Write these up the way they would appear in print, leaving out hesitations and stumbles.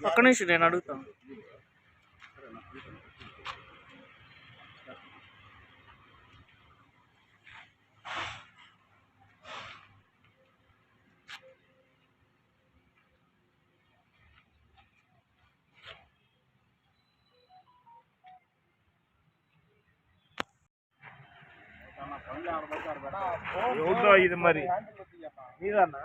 ఒక్క నిమిషం నేను అడుగుతాను. ఇది మరి మీదన్నా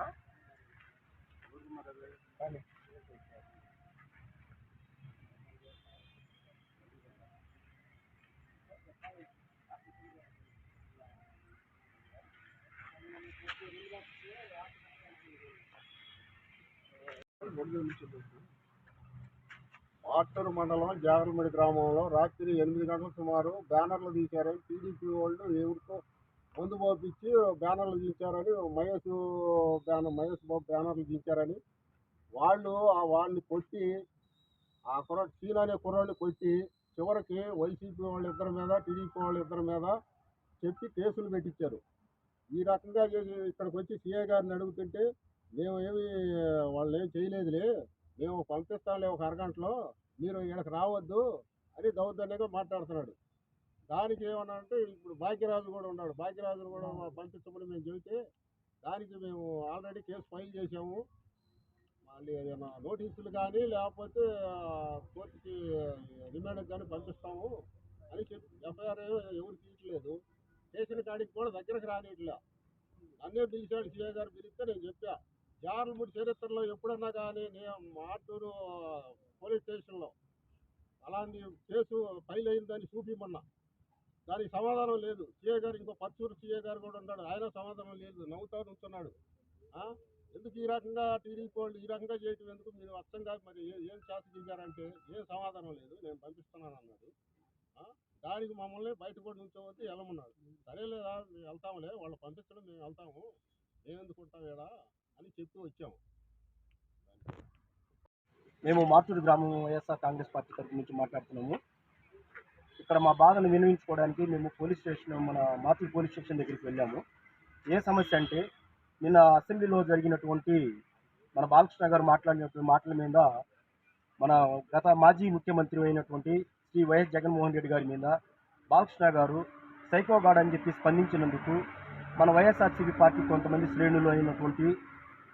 ఆటూరు మండలం జాగరమిడి గ్రామంలో రాత్రి 8 గంటల సుమారు బ్యానర్లు తీశారని టీడీపీ వాళ్ళు ఎవరితో ముందు పంపించి బ్యానర్లు తీశారని మహేష్ బాబు బ్యానర్లు తీశారని వాడిని కొట్టి ఆ సీన్ అనే కుర్రాడిని కొట్టి చివరికి వైసీపీ వాళ్ళ ఇద్దరి మీద టీడీపీ వాళ్ళ ఇద్దరి మీద చెప్పి కేసులు పెట్టించారు. ఈ రకంగా ఇక్కడికి వచ్చి సీఐ గారిని అడుగుతుంటే వాళ్ళు ఏం చేయలేదులే, మేము పంపిస్తాంలే ఒక అరగంటలో, మీరు ఇక్కడికి రావద్దు అని దౌర్జన్యంగా మాట్లాడుతున్నాడు. దానికి ఏమన్నా అంటే ఇప్పుడు భాగ్యరాజు కూడా ఉన్నాడు, భాగ్యరాజును కూడా పంపించమని మేము చెబితే దానికి మేము ఆల్రెడీ కేసు ఫైల్ చేసాము, మళ్ళీ ఏదైనా నోటీసులు కానీ లేకపోతే కోర్టుకి రిమాండ్కి కానీ పంపిస్తాము అని చెప్పి ఎఫ్ఐఆర్ ఎవరు తీయట్లేదు. స్టేషన్ కాడికి కూడా దగ్గరకు రానిట్లా. నన్నే పిలిచాడు సీఐ గారు, పిలిస్తే నేను చెప్పా జార్లముడి చరిత్రలో ఎప్పుడన్నా కానీ నేను ఆటూరు పోలీస్ స్టేషన్లో అలాంటి కేసు ఫైల్ అయిందని చూపిమన్నా, దానికి సమాధానం లేదు. సీఐ గారు ఇంకో పచ్చూరు సీఐ గారు కూడా ఉన్నాడు, ఆయన సమాధానం లేదు, నవ్వుతా నుంచున్నాడు. ఎందుకు ఈ రకంగా టీడీపీ వాళ్ళు ఈ రకంగా చేయటం ఎందుకు, మీరు అర్థంగా మరి ఏం చేత దిగారంటే ఏం సమాధానం లేదు, నేను పంపిస్తున్నాను అన్నాడు. దానికి మమ్మల్ని బయట కూడా నుంచోవద్దు వెళ్ళమన్నాడు. సరేలేదా వెళ్తాములే, వాళ్ళు పంపించడం మేము వెళ్తాము, మేము ఎందుకు ఉంటాం కదా అని చెప్పి వచ్చాము. మేము మార్టూరు గ్రామం వైఎస్ఆర్ కాంగ్రెస్ పార్టీ తరఫు నుంచి మాట్లాడుతున్నాము. ఇక్కడ మా బాధను వినియోగించుకోవడానికి మేము పోలీస్ స్టేషన్, మన మార్టూరు పోలీస్ స్టేషన్ దగ్గరికి వెళ్ళాము. ఏ సమస్య అంటే నిన్న అసెంబ్లీలో జరిగినటువంటి మన బాలకృష్ణ గారు మాట్లాడినటువంటి మాటల మీద మన గత మాజీ ముఖ్యమంత్రి అయినటువంటి శ్రీ వైఎస్ జగన్మోహన్ రెడ్డి గారి మీద బాలకృష్ణ గారు సైకోగాడ్ అని చెప్పి స్పందించినందుకు మన వైఎస్ఆర్సీపీ పార్టీ కొంతమంది శ్రేణులు అయినటువంటి,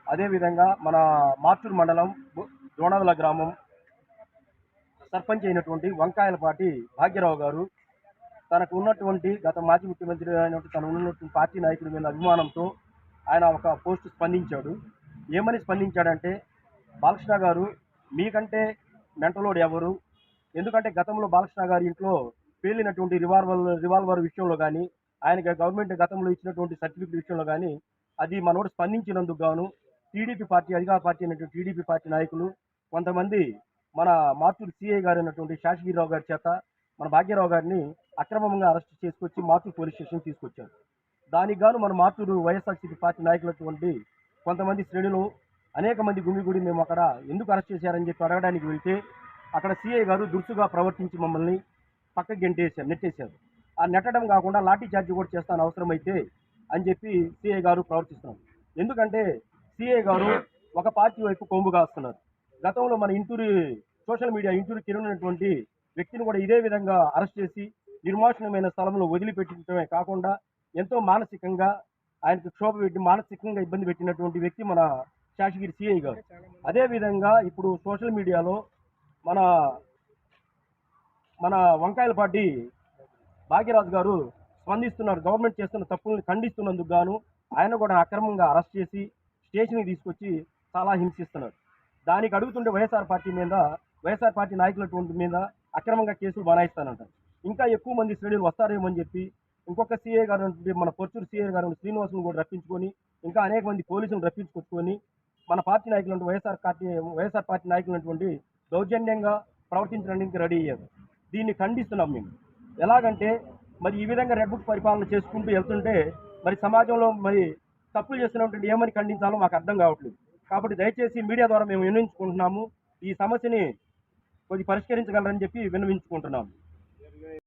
అదేవిధంగా మన మార్టూరు మండలం దోణాదుల గ్రామం సర్పంచ్ అయినటువంటి వంకాయలపాటి భాగ్యరావు గారు తనకు ఉన్నటువంటి గత మాజీ ముఖ్యమంత్రి అయినటువంటి తను ఉన్నటువంటి పార్టీ నాయకుడి మీద అభిమానంతో ఆయన ఒక పోస్టు స్పందించాడు. ఏమని స్పందించాడంటే, బాలకృష్ణ గారు మీకంటే మెంటలోడు ఎవరు, ఎందుకంటే గతంలో బాలకృష్ణ గారి ఇంట్లో పేలినటువంటి రివాల్వర్ విషయంలో కానీ, ఆయనకి గవర్నమెంట్ గతంలో ఇచ్చినటువంటి సర్టిఫికెట్ విషయంలో కానీ అది మనోడు స్పందించినందుకు గాను టీడీపీ పార్టీ, అధికార పార్టీ అయినటువంటి టీడీపీ పార్టీ నాయకులు కొంతమంది మన మార్టూరు సిఐ గారు అయినటువంటి శాసగిరిరావు గారి చేత మన భాగ్యరావు గారిని అక్రమంగా అరెస్ట్ చేసుకొచ్చి మార్టూరు పోలీస్ స్టేషన్ తీసుకొచ్చారు. దానికి గాను మన మార్టూరు వైఎస్ఆర్సీపీ పార్టీ నాయకులటువంటి కొంతమంది శ్రేణులు అనేక మంది గుమిగూడి మేము అక్కడ ఎందుకు అరెస్ట్ చేశారని చెప్పి అడగడానికి వెళ్తే అక్కడ సిఐ గారు దురుసుగా ప్రవర్తించి మమ్మల్ని పక్కకి నెట్టేశారు. ఆ నెట్టడం కాకుండా లాఠీ చార్జ్ కూడా చేస్తాను అవసరమైతే అని చెప్పి సిఐ గారు ప్రవర్తిస్తున్నారు. ఎందుకంటే సిఐ గారు ఒక పార్టీ వైపు కొమ్ము కాస్తున్నారు. గతంలో మన సోషల్ మీడియా ఇంటూరుకి తిరిగినటువంటి వ్యక్తిని కూడా ఇదే విధంగా అరెస్ట్ చేసి నిర్మానుష్యమైన స్థలంలో వదిలిపెట్టడమే కాకుండా ఎంతో మానసికంగా ఆయనకు క్షోభ పెట్టి మానసికంగా ఇబ్బంది పెట్టినటువంటి వ్యక్తి మన శాసగిరి సిఐ గారు. అదేవిధంగా ఇప్పుడు సోషల్ మీడియాలో మన వంకాయలపాటి భాగ్యరాజు గారు స్పందిస్తున్నారు. గవర్నమెంట్ చేస్తున్న తప్పులను ఖండిస్తున్నందుకు గాను ఆయన కూడా అక్రమంగా అరెస్ట్ చేసి స్టేషన్కి తీసుకొచ్చి చాలా హింసిస్తున్నారు. దానికి అడుగుతుంటే వైఎస్ఆర్ పార్టీ నాయకులటువంటి మీద అక్రమంగా కేసులు బనాయిస్తానంటారు. ఇంకా ఎక్కువ మంది శ్రేణులు వస్తారేమో అని చెప్పి ఇంకొక సీఐ గారు, మన పొచ్చూరు సీఐ గారు శ్రీనివాసును కూడా రప్పించుకొని ఇంకా అనేక మంది పోలీసులను రప్పించుకొచ్చుకొని మన పార్టీ నాయకులు వైఎస్ఆర్ పార్టీ నాయకులటువంటి దౌర్జన్యంగా ప్రవర్తించడానికి రెడీ అయ్యారు. దీన్ని ఖండిస్తున్నాం మేము. ఎలాగంటే మరి ఈ విధంగా రెడ్ బుక్ పరిపాలన చేసుకుంటూ వెళ్తుంటే మరి సమాజంలో మరి తప్పులు చేస్తున్నటువంటి ఏమని ఖండించాలో మాకు అర్థం కావట్లేదు. కాబట్టి దయచేసి మీడియా ద్వారా మేము విన్నవించుకుంటున్నాము, ఈ సమస్యని కొద్ది పరిష్కరించగలరని చెప్పి విన్నవించుకుంటున్నాము.